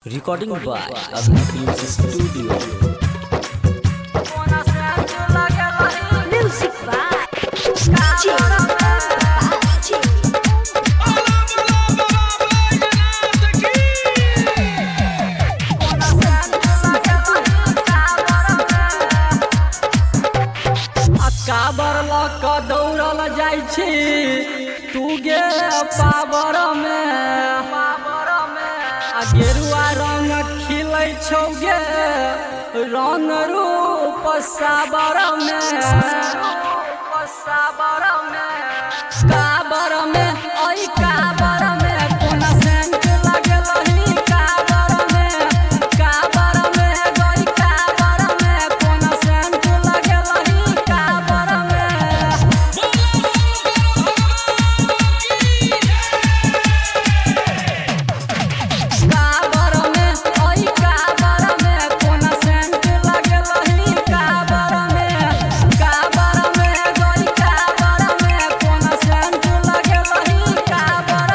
Recording by Abhi Films Studio. Music by DJ Apache. काबर luck दौड़ल जाइ छी तू गे पावर में आ गेरुआ रंग खिलै छौ गे रंग रूप साबर में काबर में ओइ काबर में कोना सेंट लगलही काबर में गई काबर में कोना सेंट लगलही काबर में काबर में ओइ काबर में कोना सेंट लगलही काबर में गई काबर में कोना सेंट लगलही काबर में कोना सेंट लगलही काबर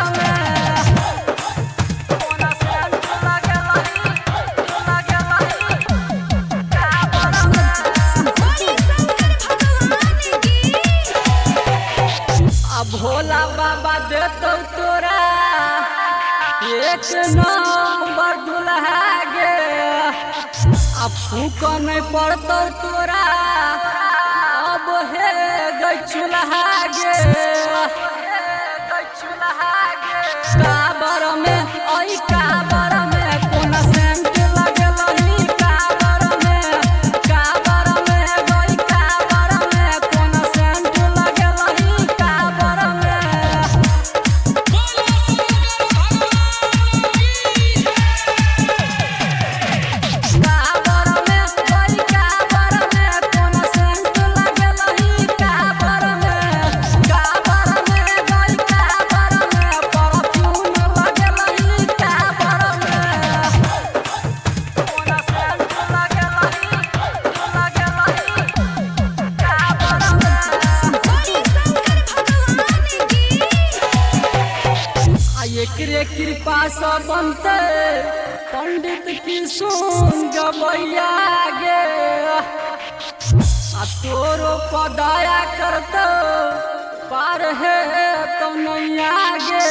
अब भोला बाबा देतौ तोरा एक नंबर दुल्हा गे अब फूक नहीं पड़तौ तोरा अब हे गई चूल्हा गे काबर में ओइ काबर में कोना सेंट लगलही काबर में गई काबर में कोना सेंट लगलही काबर में काबर में ओइ काबर में कोना सेंट लगलही काबर में गई काबर में परफ्यूम लगलही काबर में कोना सेंट लगलही काबर आ एकरे कृपा से बनते पंडित की सुन गबैया गे आ तोरो पदया करतो पार है तो नैया गे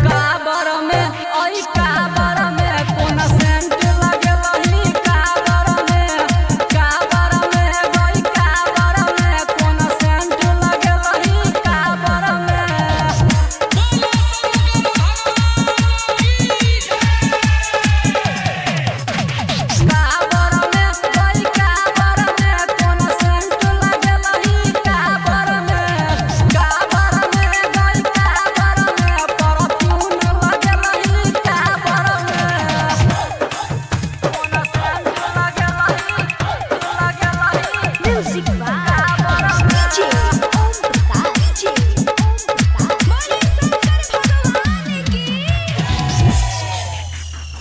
काबर में ओइ काबर